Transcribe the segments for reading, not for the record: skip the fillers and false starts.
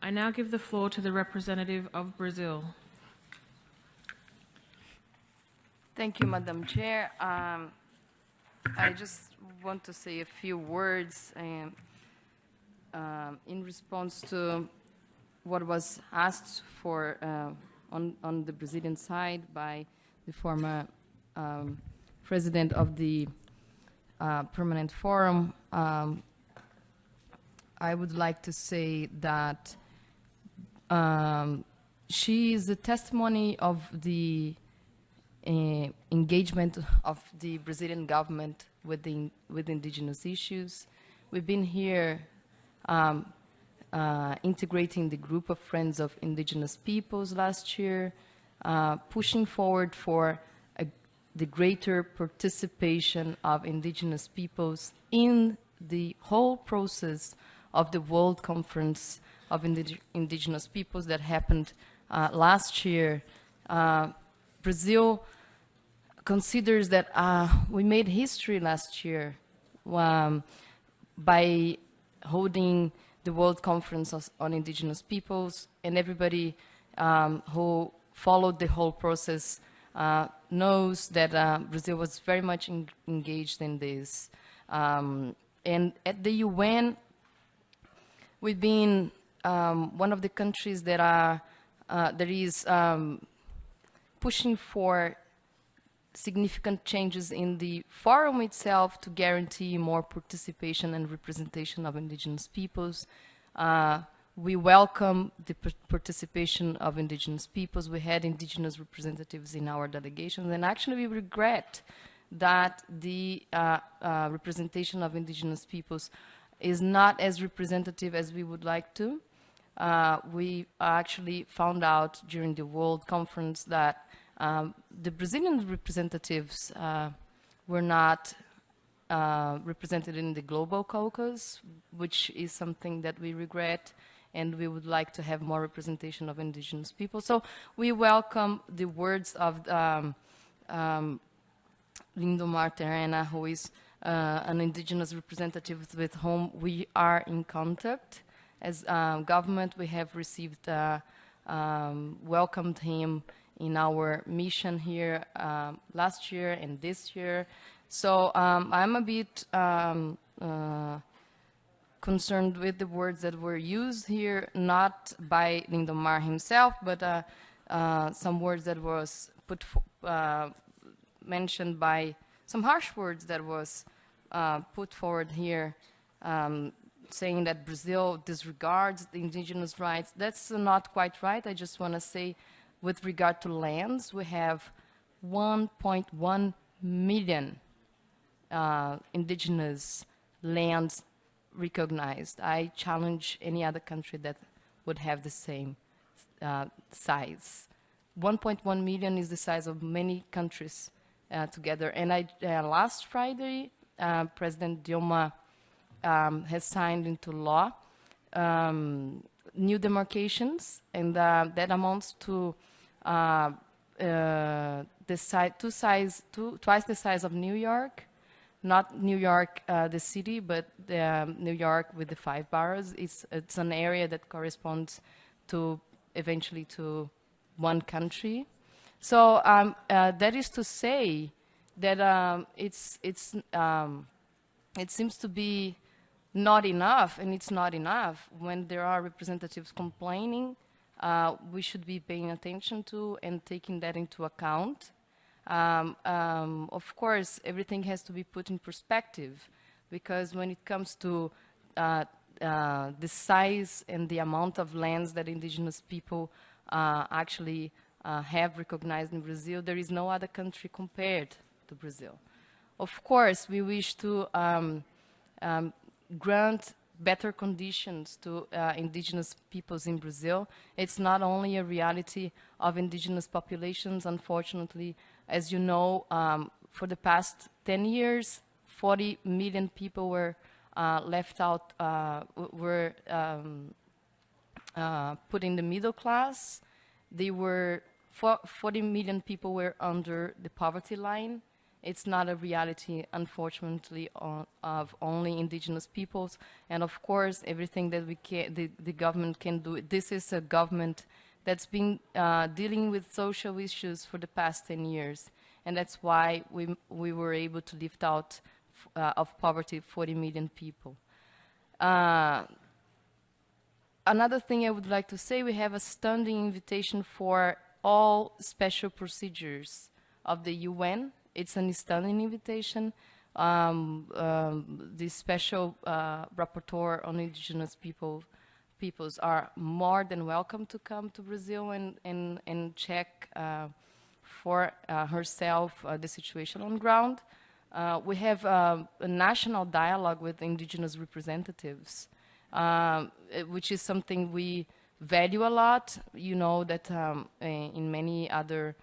I now give the floor to the representative of Brazil. Thank you, Madam Chair. I just want to say a few words in response to what was asked for on the Brazilian side by the former president of the Permanent Forum. I would like to say that she is a testimony of the engagement of the Brazilian government with indigenous issues. We've been here integrating the group of Friends of Indigenous Peoples last year, pushing forward for the greater participation of indigenous peoples in the whole process of the World Conference of Indigenous Peoples that happened last year. Brazil considers that we made history last year by holding the World Conference on Indigenous Peoples, and everybody who followed the whole process knows that Brazil was very much engaged in this. And at the UN, we've been one of the countries that is pushing for significant changes in the forum itself to guarantee more participation and representation of indigenous peoples. We welcome the participation of indigenous peoples. We had indigenous representatives in our delegations, and actually we regret that the representation of indigenous peoples is not as representative as we would like to. We actually found out during the World Conference that the Brazilian representatives were not represented in the Global Caucus, which is something that we regret, and we would like to have more representation of indigenous people. So we welcome the words of Lindomar Terena, who is an indigenous representative with whom we are in contact. As government, we have received, welcomed him in our mission here last year and this year. So I'm a bit concerned with the words that were used here, not by Lindomar himself, but some words that was mentioned by some harsh words that was put forward here, saying that Brazil disregards the indigenous rights. That's not quite right. I just want to say, with regard to lands, we have 1.1 million indigenous lands recognized. I challenge any other country that would have the same size. 1.1 million is the size of many countries together. And last Friday, President Dilma has signed into law new demarcations, and that amounts to twice the size of New York. Not New York, the city, but New York with the 5 boroughs. It's an area that corresponds to eventually to one country. So that is to say that it seems to be not enough, and it's not enough. When there are representatives complaining, we should be paying attention to and taking that into account. Of course, everything has to be put in perspective, because when it comes to the size and the amount of lands that indigenous people actually have recognized in Brazil, there is no other country compared to Brazil. Of course, we wish to grant better conditions to indigenous peoples in Brazil. It's not only a reality of indigenous populations, unfortunately. As you know, for the past 10 years, 40 million people were left out, were put in the middle class. 40 million people were under the poverty line, It's not a reality, unfortunately, of only indigenous peoples. And of course, everything that the government can do. This is a government that's been dealing with social issues for the past 10 years. And that's why we were able to lift out of poverty 40 million people. Another thing I would like to say, we have a standing invitation for all special procedures of the UN. It's a standing invitation. The special rapporteur on indigenous peoples are more than welcome to come to Brazil and check for herself the situation on ground. We have a national dialogue with indigenous representatives, which is something we value a lot. You know that in many other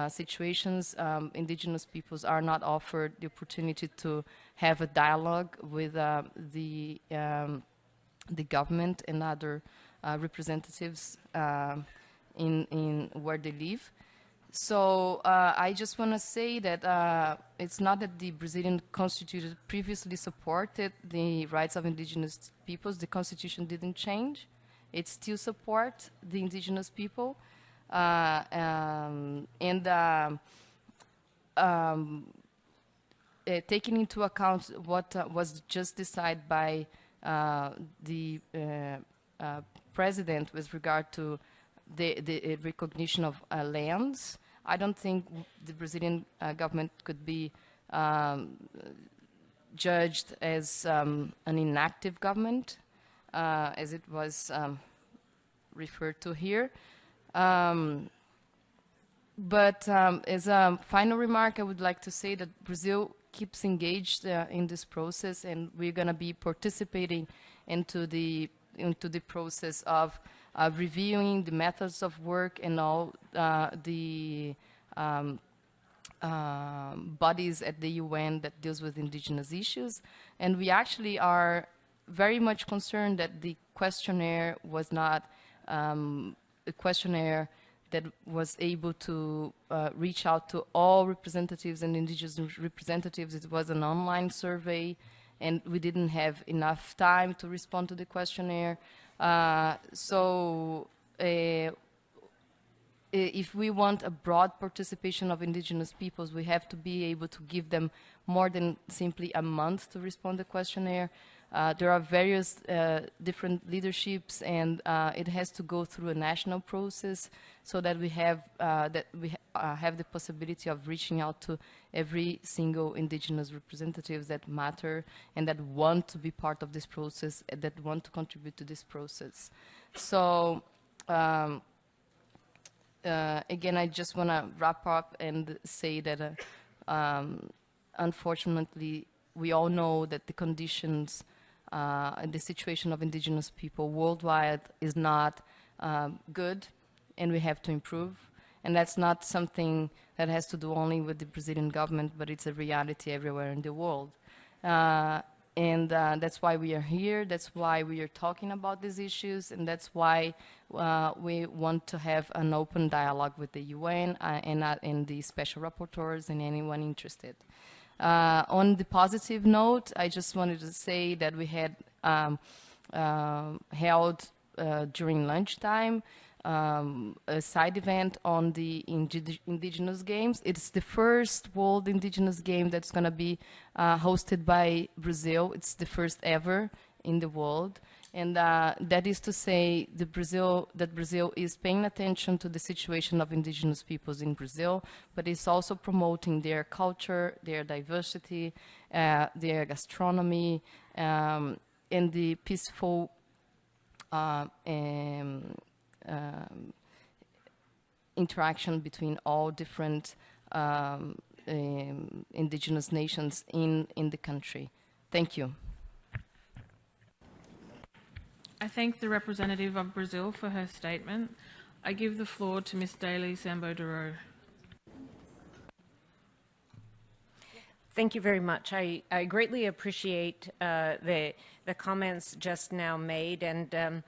situations, indigenous peoples are not offered the opportunity to have a dialogue with the government and other representatives in where they live. So I just want to say that it's not that the Brazilian Constitution previously supported the rights of indigenous peoples. The Constitution didn't change. It still supports the indigenous people. Taking into account what was just decided by the president with regard to the recognition of lands, I don't think the Brazilian government could be judged as an inactive government, as it was referred to here. But as a final remark, I would like to say that Brazil keeps engaged in this process, and we're going to be participating into the process of reviewing the methods of work and all the bodies at the UN that deals with indigenous issues. And we actually are very much concerned that the questionnaire was not a questionnaire that was able to reach out to all representatives and indigenous representatives. It was an online survey, and we didn't have enough time to respond to the questionnaire. If we want a broad participation of indigenous peoples, we have to be able to give them more than simply a month to respond to the questionnaire. There are various different leaderships, and it has to go through a national process so that we have the possibility of reaching out to every single indigenous representatives that matter and that want to be part of this process, and that want to contribute to this process. So again, I just want to wrap up and say that unfortunately, we all know that the conditions and the situation of indigenous people worldwide is not good, and we have to improve. And that's not something that has to do only with the Brazilian government, but it's a reality everywhere in the world. And that's why we are here, that's why we are talking about these issues, and that's why we want to have an open dialogue with the UN and the special rapporteurs and anyone interested. On the positive note, I just wanted to say that we had held during lunchtime a side event on the indigenous games. It's the first World Indigenous Game that's going to be hosted by Brazil. It's the first ever in the world. And that is to say that Brazil is paying attention to the situation of indigenous peoples in Brazil, but it's also promoting their culture, their diversity, their gastronomy, and the peaceful interaction between all different indigenous nations in the country. Thank you. I thank the representative of Brazil for her statement. I give the floor to Ms. Daly Sambo-Duro. Thank you very much. I greatly appreciate the comments just now made, and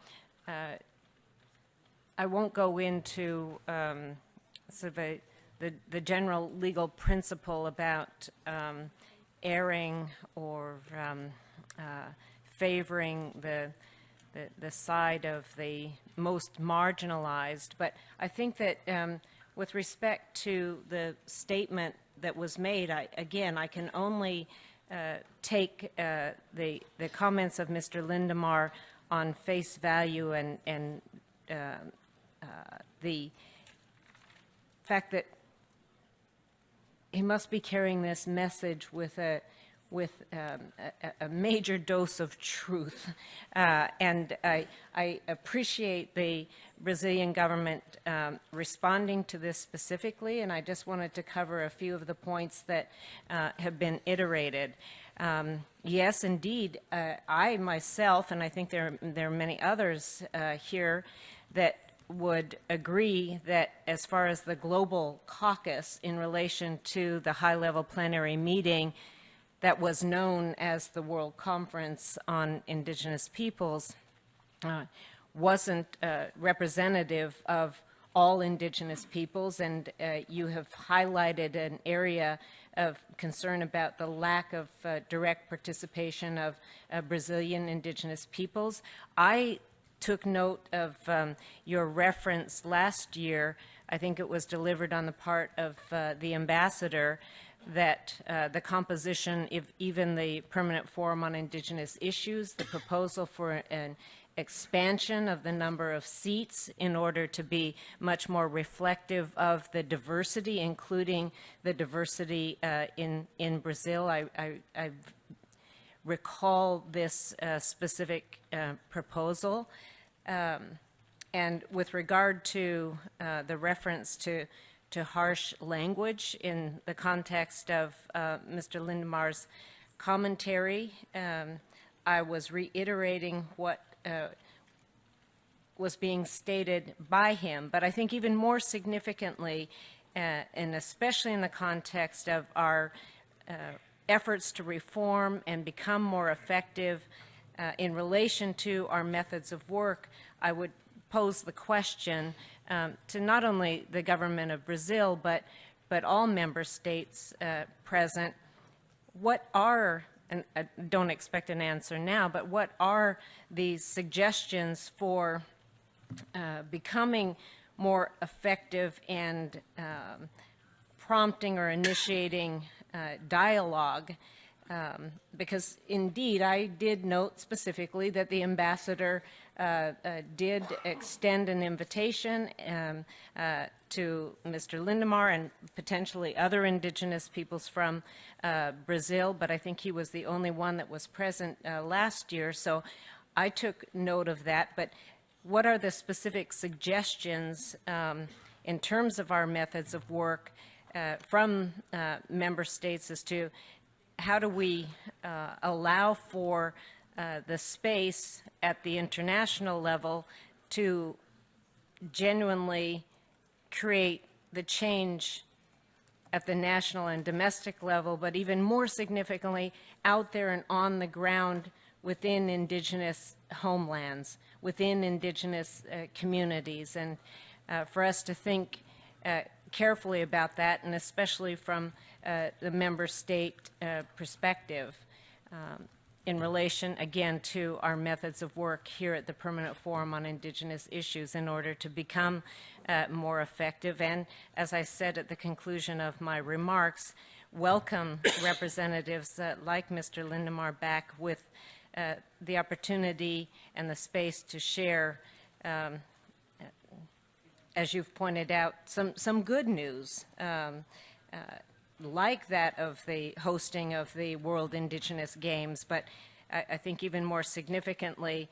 I won't go into sort of the general legal principle about erring or favoring the side of the most marginalized. But I think that with respect to the statement that was made, I can only take the comments of Mr. Lindemar on face value, and the fact that he must be carrying this message with a major dose of truth. And I appreciate the Brazilian government responding to this specifically, and I just wanted to cover a few of the points that have been iterated. Yes, indeed, I myself, and I think there are many others here that would agree that as far as the global caucus in relation to the high-level plenary meeting that was known as the World Conference on Indigenous Peoples wasn't representative of all Indigenous peoples, and you have highlighted an area of concern about the lack of direct participation of Brazilian Indigenous peoples. I took note of your reference last year, I think it was delivered on the part of the ambassador, that the composition of even the Permanent Forum on Indigenous Issues, the proposal for an expansion of the number of seats in order to be much more reflective of the diversity, including the diversity in Brazil. I recall this specific proposal. And with regard to the reference to harsh language in the context of Mr. Lindemar's commentary, I was reiterating what was being stated by him. But I think even more significantly, and especially in the context of our efforts to reform and become more effective in relation to our methods of work, I would pose the question to not only the government of Brazil, but all member states present, what are, and I don't expect an answer now, but what are the suggestions for becoming more effective and prompting or initiating dialogue? Because indeed, I did note specifically that the ambassador did extend an invitation to Mr. Lindemar and potentially other Indigenous peoples from Brazil, but I think he was the only one that was present last year, so I took note of that. But what are the specific suggestions in terms of our methods of work from member states as to how do we allow for the space at the international level to genuinely create the change at the national and domestic level, but even more significantly out there and on the ground within Indigenous homelands, within Indigenous communities, and for us to think carefully about that, and especially from the member state perspective in relation, again, to our methods of work here at the Permanent Forum on Indigenous Issues in order to become more effective. And as I said at the conclusion of my remarks, welcome representatives like Mr. Lindemar back with the opportunity and the space to share, as you've pointed out, some good news, like that of the hosting of the World Indigenous Games, but I think even more significantly,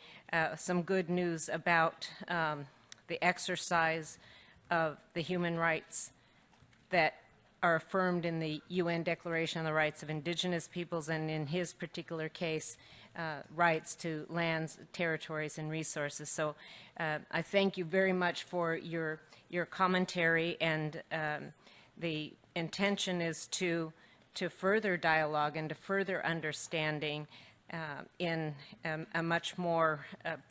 some good news about the exercise of the human rights that are affirmed in the UN Declaration on the Rights of Indigenous Peoples, and in his particular case, rights to lands, territories, and resources. So I thank you very much for your commentary, and the intention is to further dialogue and to further understanding in a much more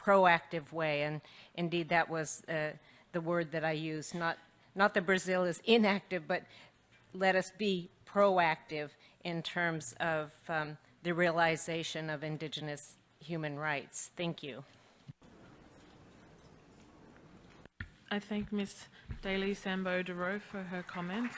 proactive way. And indeed, that was the word that I used, not not that Brazil is inactive, but let us be proactive in terms of the realization of indigenous human rights. Thank you. I thank Ms. Daly Sambo-Duro for her comments.